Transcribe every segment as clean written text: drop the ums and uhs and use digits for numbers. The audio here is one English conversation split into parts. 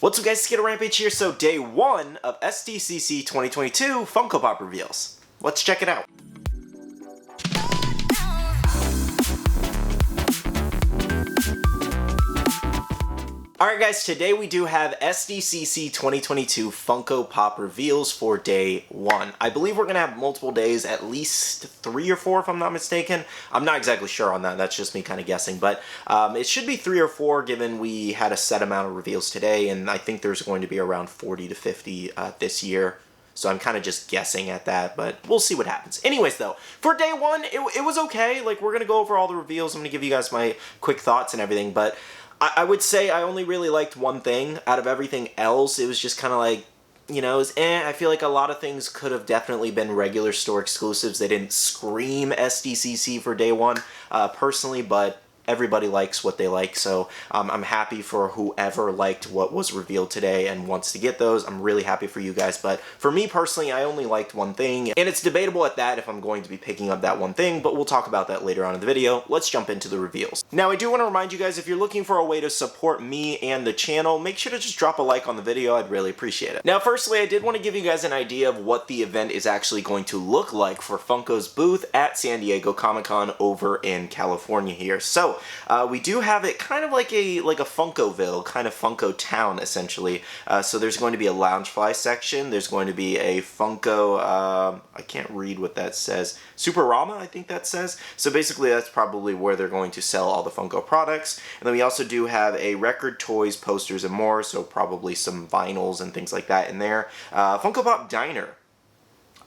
What's up guys, Skittlerampage here. So day one of SDCC 2022 Funko Pop Reveals. Let's check it out. Alright guys, today we do have SDCC 2022 Funko Pop Reveals for day one. I believe we're going to have multiple days, at least 3 or 4 if I'm not mistaken. I'm not exactly sure on that, that's just me kind of guessing, but it should be 3 or 4 given we had a set amount of reveals today, and I think there's going to be around 40 to 50 this year. So I'm kind of just guessing at that, but we'll see what happens. Anyways, though, for day one, it was okay. Like, we're going to go over all the reveals. I'm going to give you guys my quick thoughts and everything, but I would say I only really liked one thing. Out of everything else, it was just kind of like, you know, it was I feel like a lot of things could have definitely been regular store exclusives. They didn't scream SDCC for day one, personally, but everybody likes what they like, so I'm happy for whoever liked what was revealed today and wants to get those. I'm really happy for you guys, but for me personally, I only liked one thing, and it's debatable at that if I'm going to be picking up that one thing, but we'll talk about that later on in the video. Let's jump into the reveals. Now, I do want to remind you guys, if you're looking for a way to support me and the channel, make sure to just drop a like on the video. I'd really appreciate it. Now, firstly, I did want to give you guys an idea of what the event is actually going to look like for Funko's booth at San Diego Comic-Con over in California here. So, we do have it kind of like a Funkoville, kind of Funko Town, essentially. So there's going to be a Loungefly section. There's going to be a Funko, I can't read what that says, Superama, I think that says. So basically that's probably where they're going to sell all the Funko products. And then we also do have a record, toys, posters, and more, so probably some vinyls and things like that in there. Funko Pop Diner.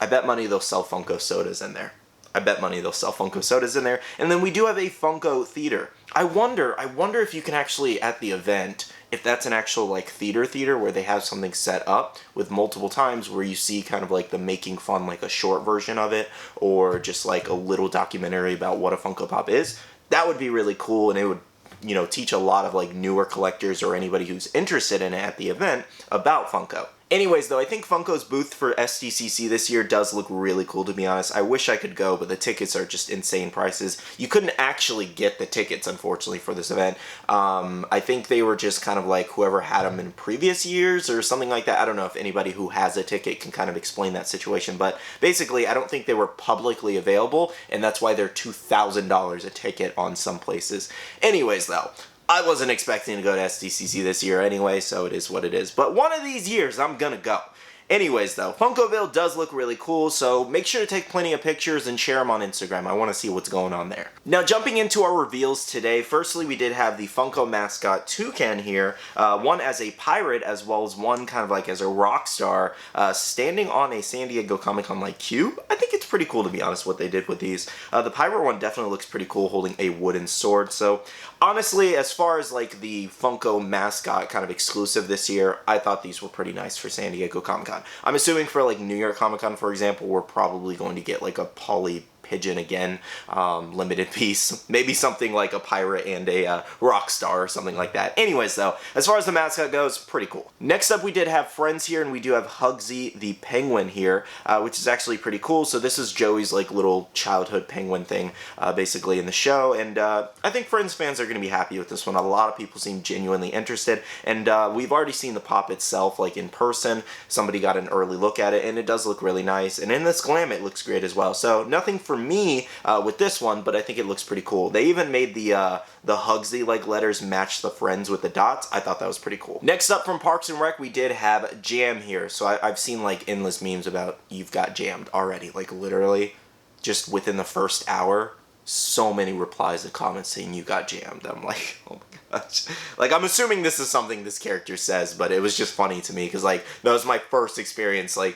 I bet money they'll sell Funko sodas in there. I bet money they'll sell Funko sodas in there. And then we do have a Funko Theater. I wonder if you can actually, at the event, if that's an actual, like, theater where they have something set up with multiple times where you see kind of, like, the making fun, like, a short version of it, or just, like, a little documentary about what a Funko Pop is. That would be really cool, and it would, you know, teach a lot of, like, newer collectors or anybody who's interested in it at the event about Funko. Anyways, though, I think Funko's booth for SDCC this year does look really cool, to be honest. I wish I could go, but the tickets are just insane prices. You couldn't actually get the tickets, unfortunately, for this event. I think they were just kind of like whoever had them in previous years or something like that. I don't know if anybody who has a ticket can kind of explain that situation, but basically, I don't think they were publicly available, and that's why they're $2,000 a ticket on some places. Anyways, though, I wasn't expecting to go to SDCC this year anyway, so it is what it is. But one of these years, I'm gonna go. Anyways, though, Funkoville does look really cool, so make sure to take plenty of pictures and share them on Instagram. I want to see what's going on there. Now, jumping into our reveals today, firstly, we did have the Funko mascot Toucan here, one as a pirate, as well as one kind of like as a rock star, standing on a San Diego Comic-Con like cube. I think it's pretty cool, to be honest, what they did with these. The pirate one definitely looks pretty cool, holding a wooden sword, so honestly, as far as like the Funko mascot kind of exclusive this year, I thought these were pretty nice for San Diego Comic-Con. I'm assuming for like New York Comic-Con, for example, we're probably going to get like a Polly Pigeon again, limited piece, maybe something like a pirate and a rock star or something like that. Anyways, though, as far as the mascot goes, pretty cool. Next up, we did have friends here, and we do have Hugsy the penguin here, which is actually pretty cool. So this is Joey's like little childhood penguin thing, basically in the show, and I think Friends fans are going to be happy with this one. A lot of people seem genuinely interested, and we've already seen the pop itself, like in person. Somebody got an early look at it, and it does look really nice, and in this glam, it looks great as well. So nothing for me with this one, but I think it looks pretty cool. They even made the Hugsy like letters match the friends with the dots. I thought that was pretty cool. Next up from Parks and Rec, we did have Jam here. So I've seen like endless memes about you've got jammed already, like literally just within the first hour. So many replies and comments saying you got jammed. I'm like, oh my gosh. Like, I'm assuming this is something this character says, but it was just funny to me because, like, that was my first experience, like,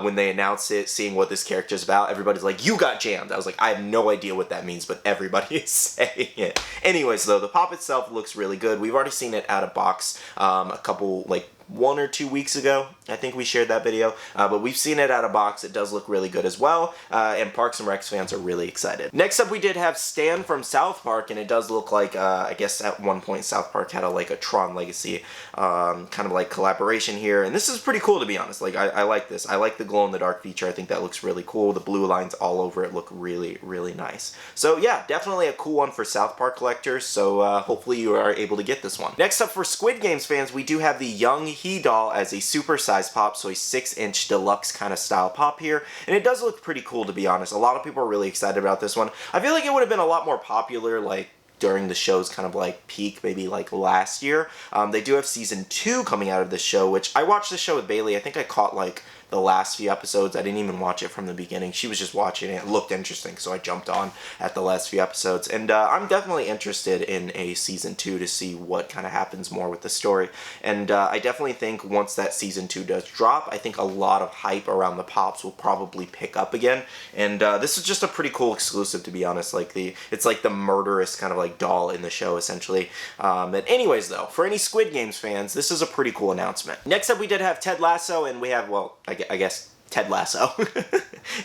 when they announced it, seeing what this character is about. Everybody's like, you got jammed. I was like, I have no idea what that means, but everybody is saying it. Anyways, though, the pop itself looks really good. We've already seen it out of box a couple, like, 1 or 2 weeks ago. I think we shared that video, but we've seen it out of box. It does look really good as well, and Parks and Rec fans are really excited. Next up, we did have Stan from South Park, and it does look like, I guess at one point point South Park had a Tron Legacy kind of like collaboration here, and this is pretty cool, to be honest. Like, I like this. I like the glow-in-the-dark feature. I think that looks really cool. The blue lines all over it look really, really nice. So yeah, definitely a cool one for South Park collectors, so hopefully you are able to get this one. Next up, for Squid Games fans, we do have the Young He doll as a super-sized pop, so a 6-inch deluxe kind of style pop here, and it does look pretty cool, to be honest. A lot of people are really excited about this one. I feel like it would have been a lot more popular, like, during the show's kind of like peak, maybe like last year. They do have season 2 coming out of this show, which I watched this show with Bailey. I think I caught like the last few episodes. I didn't even watch it from the beginning. She was just watching it. It looked interesting, so I jumped on at the last few episodes. And I'm definitely interested in a season 2 to see what kind of happens more with the story. And I definitely think once that season 2 does drop, I think a lot of hype around the pops will probably pick up again. And this is just a pretty cool exclusive, to be honest. Like it's like the murderous kind of like doll in the show, essentially. But anyways, though, for any Squid Games fans, this is a pretty cool announcement. Next up, we did have Ted Lasso, and we have, well, I guess Ted Lasso.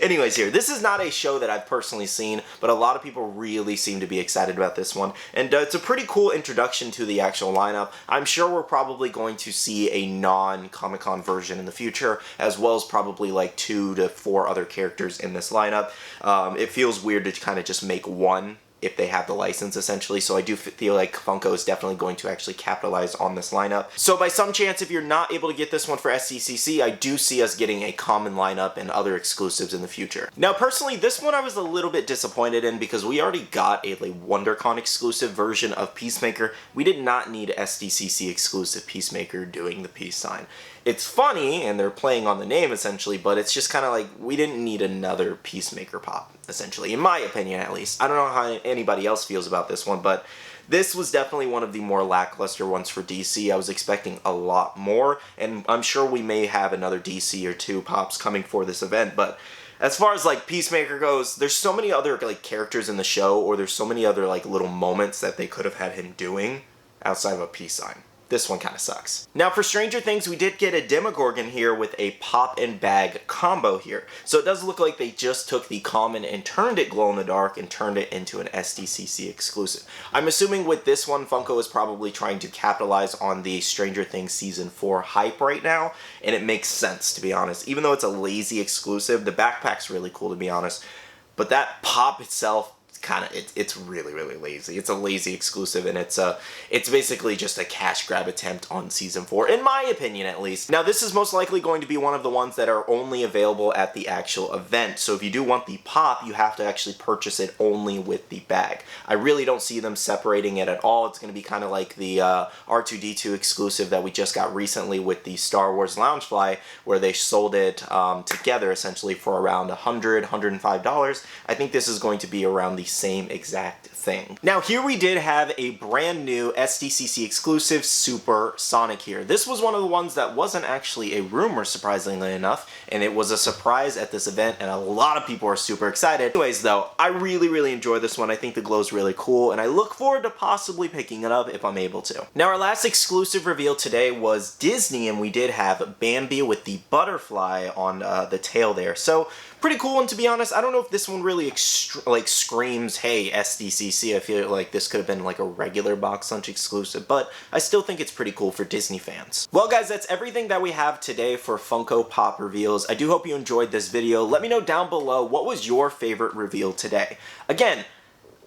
Anyways, here, this is not a show that I've personally seen, but a lot of people really seem to be excited about this one, and it's a pretty cool introduction to the actual lineup. I'm sure we're probably going to see a non-Comic-Con version in the future, as well as probably like 2 to 4 other characters in this lineup. It feels weird to kind of just make one if they have the license, essentially, so I do feel like Funko is definitely going to actually capitalize on this lineup. So by some chance, if you're not able to get this one for SDCC, I do see us getting a common lineup and other exclusives in the future. Now, personally, this one I was a little bit disappointed in because we already got a WonderCon exclusive version of Peacemaker. We did not need SDCC exclusive Peacemaker doing the peace sign. It's funny, and they're playing on the name, essentially, but it's just kind of like, we didn't need another Peacemaker pop, essentially, in my opinion, at least. I don't know how anybody else feels about this one, but this was definitely one of the more lackluster ones for DC. I was expecting a lot more, and I'm sure we may have another DC or 2 pops coming for this event, but as far as like Peacemaker goes, there's so many other like characters in the show, or there's so many other like little moments that they could have had him doing outside of a peace sign. This one kind of sucks. Now, for Stranger Things, we did get a Demogorgon here with a pop and bag combo here. So it does look like they just took the common and turned it glow-in-the-dark and turned it into an SDCC exclusive. I'm assuming with this one, Funko is probably trying to capitalize on the Stranger Things Season 4 hype right now, and it makes sense, to be honest. Even though it's a lazy exclusive, the backpack's really cool, to be honest, but that pop itself, it's really, really lazy. It's a lazy exclusive, and it's basically just a cash grab attempt on Season 4, in my opinion, at least. Now, this is most likely going to be one of the ones that are only available at the actual event, so if you do want the pop, you have to actually purchase it only with the bag. I really don't see them separating it at all. It's going to be kind of like the R2-D2 exclusive that we just got recently with the Star Wars Loungefly, where they sold it together, essentially, for around $100, $105. I think this is going to be around the same exact thing. Now, here we did have a brand new SDCC exclusive Super Sonic here. This was one of the ones that wasn't actually a rumor, surprisingly enough, and it was a surprise at this event, and a lot of people are super excited. Anyways, though, I really, really enjoy this one. I think the glow's really cool, and I look forward to possibly picking it up if I'm able to. Now, our last exclusive reveal today was Disney, and we did have Bambi with the butterfly on the tail there. So, pretty cool one, to be honest. I don't know if this one really screams, hey, SDCC. I feel like this could have been like a regular box lunch exclusive, but I still think it's pretty cool for Disney fans. Well, guys, that's everything that we have today for Funko Pop reveals. I do hope you enjoyed this video. Let me know down below, what was your favorite reveal today? Again,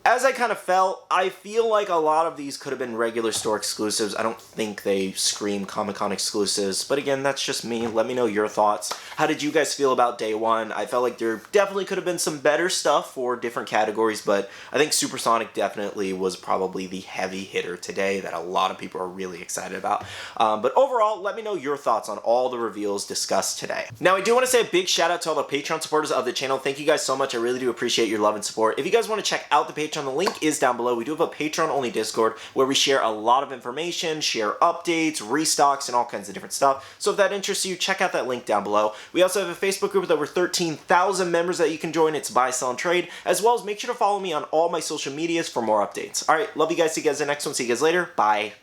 as I kind of felt, I feel like a lot of these could have been regular store exclusives. I don't think they scream Comic-Con exclusives, but again, that's just me. Let me know your thoughts. How did you guys feel about day one? I felt like there definitely could have been some better stuff for different categories, but I think Supersonic definitely was probably the heavy hitter today that a lot of people are really excited about. But overall, let me know your thoughts on all the reveals discussed today. Now, I do want to say a big shout out to all the Patreon supporters of the channel. Thank you guys so much. I really do appreciate your love and support. If you guys want to check out the Patreon, the link is down below. We do have a Patreon-only Discord where we share a lot of information, share updates, restocks, and all kinds of different stuff. So if that interests you, check out that link down below. We also have a Facebook group with over 13,000 members that you can join. It's buy, sell, and trade, as well as make sure to follow me on all my social medias for more updates. All right, love you guys. See you guys in the next one. See you guys later. Bye.